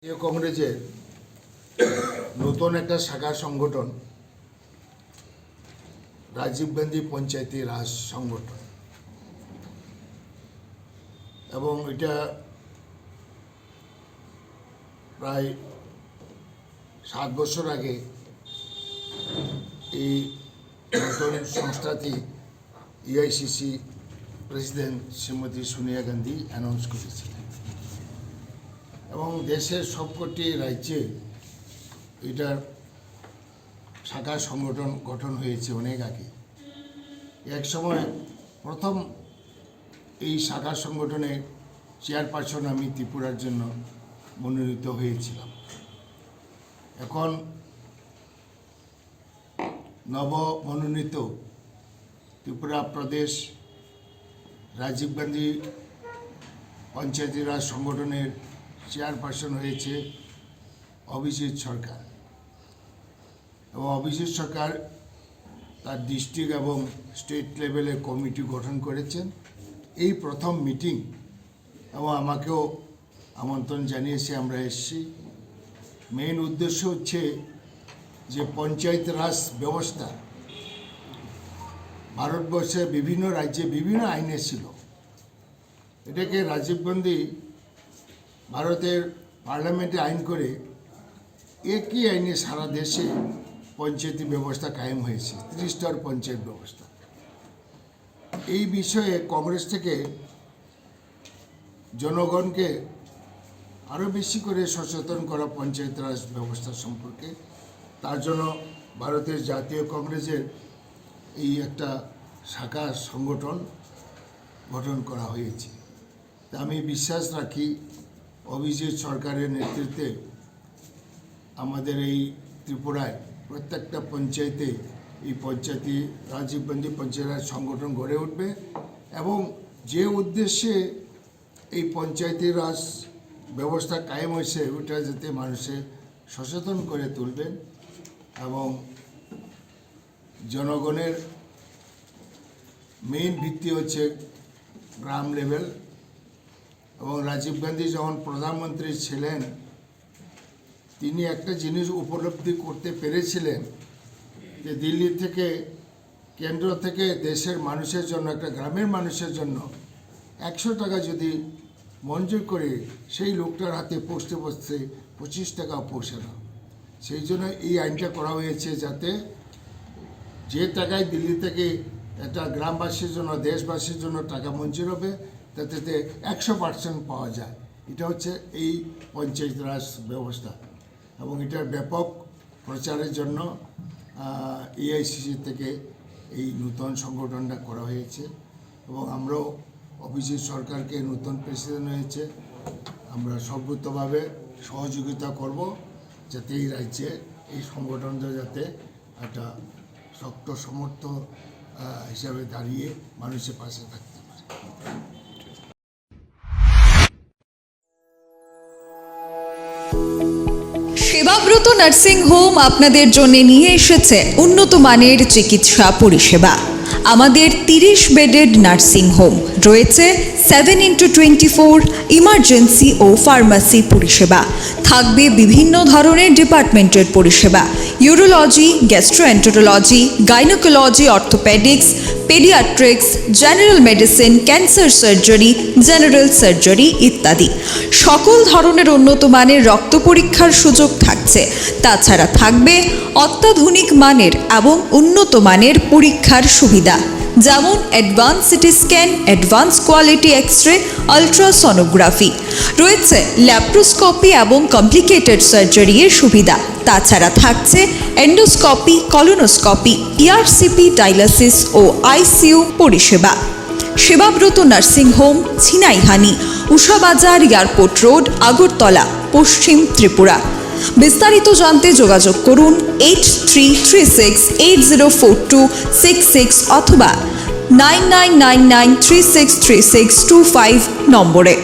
জাতীয় কংগ্রেসের নতুন একটা শাখা সংগঠন রাজীব গান্ধী পঞ্চায়েতি রাজ সংগঠন, এবং এটা প্রায় 7 বছর আগে এই নতুন সংস্থাটি AICC president Shrimati Sonia Gandhi announce করেছিলেন, এবং দেশের সবকটি রাজ্যে এটার শাখা সংগঠন গঠন হয়েছে অনেক আগে। এক সময় প্রথম এই শাখা সংগঠনের চেয়ারপারসন আমি ত্রিপুরার জন্য মনোনীত হয়েছিলাম। এখন নবমনোনীত ত্রিপুরা প্রদেশ রাজীব গান্ধী পঞ্চায়েতি রাজ সংগঠনের চেয়ারপারসন হয়েছে অভিজিৎ সরকার, এবং অভিজিৎ সরকার তার ডিস্ট্রিক্ট এবং স্টেট লেভেলের কমিটি গঠন করেছেন। এই প্রথম মিটিং, এবং আমাকেও আমন্ত্রণ জানিয়েছে, আমরা এসেছি। মেইন উদ্দেশ্য হচ্ছে যে পঞ্চায়েত রাজ ব্যবস্থা ভারতবর্ষের বিভিন্ন রাজ্যে বিভিন্ন আইনে ছিল। এটাকে রাজীব গান্ধী ভারতের পার্লামেন্টে আইন করে একই আইনে সারা দেশে পঞ্চায়েতি ব্যবস্থা কায়েম হয়েছে, 30স্তর পঞ্চায়েত ব্যবস্থা। এই বিষয়ে কংগ্রেস থেকে জনগণকে আরও বেশি করে সচেতন করা পঞ্চায়েত রাজ ব্যবস্থা সম্পর্কে, তার জন্য ভারতের জাতীয় কংগ্রেসের এই একটা শাখা সংগঠন গঠন করা হয়েছে। তা আমি বিশ্বাস রাখি অভিজিৎ সরকারের নেতৃত্বে আমাদের এই ত্রিপুরায় প্রত্যেকটা পঞ্চায়েতে এই পঞ্চায়েতি রাজীব গান্ধী পঞ্চায়েত রাজ সংগঠন গড়ে উঠবে, এবং যে উদ্দেশ্যে এই পঞ্চায়েতি রাজ ব্যবস্থা কায়েম হয়েছে ওটা যাতে মানুষে সচেতন করে তুলবেন, এবং জনগণের মেইন ভিত্তি হচ্ছে গ্রাম লেভেল। এবং রাজীব গান্ধী যখন প্রধানমন্ত্রী ছিলেন, তিনি একটা জিনিস উপলব্ধি করতে পেরেছিলেন যে দিল্লি থেকে, কেন্দ্র থেকে দেশের মানুষের জন্য, একটা গ্রামের মানুষের জন্য 100 টাকা যদি মঞ্জুর করে সেই লোকটার হাতে পৌঁছতে 25 টাকা পৌঁছে না। সেই জন্য এই আইনটা করা হয়েছে, যাতে যে টাকায় দিল্লি থেকে একটা গ্রামবাসীর জন্য, দেশবাসীর জন্য টাকা মঞ্জুর হবে, তাতে 100% পাওয়া যায়। এটা হচ্ছে এই পঞ্চায়েত রাজ ব্যবস্থা, এবং এটার ব্যাপক প্রচারের জন্য এআইসিসি থেকে এই নতুন সংগঠনটা করা হয়েছে। এবং আমরাও অভিজিৎ সরকারকে নতুন প্রেসিডেন্ট হয়েছে, আমরা সর্বোচ্চভাবে সহযোগিতা করব, যাতে এই রাজ্যে এই সংগঠনটা যাতে একটা শক্ত সমর্থ হিসাবে দাঁড়িয়ে মানুষের পাশে থাকতে পারে। সেবাব্রত নার্সিং হোম আপনাদের জন্য নিয়ে এসেছে উন্নত মানের চিকিৎসা পরিষেবা। আমাদের 30 বেডেড নার্সিং হোম রয়েছে 7x24 ইমার্জেন্সি ও ফার্মাসি পরিষেবা। থাকবে বিভিন্ন ধরনের ডিপার্টমেন্টের পরিষেবা: urology, gastroenterology, gynaecology, orthopaedics, paediatrics, general medicine, cancer surgery, general surgery ইত্যাদি। সকল ধরনের উন্নত মানের রক্ত পরীক্ষার সুযোগ থাকছে। তাছাড়া থাকবে অত্যাধুনিক মানের এবং উন্নত মানের পরীক্ষার সুবিধা, যেমন advance CT scan, advance quality X-ray, ultrasonography. রয়েছে ল্যাপ্রোস্কোপি এবং কমপ্লিকেটেড সার্জারি এর সুবিধা। তাছাড়া থাকছে এন্ডোস্কোপি, কলোনোস্কোপি, ইআরসিপি, ডায়ালিসিস ও আইসিইউ পরিষেবা। Sebabrata nursing home, Chinaihani, Ushabazar, airport road, Agartala, Paschim Tripura. বিস্তারিত জানতে যোগাযোগ করুন 8336804266 অথবা 9999363625 নম্বরে।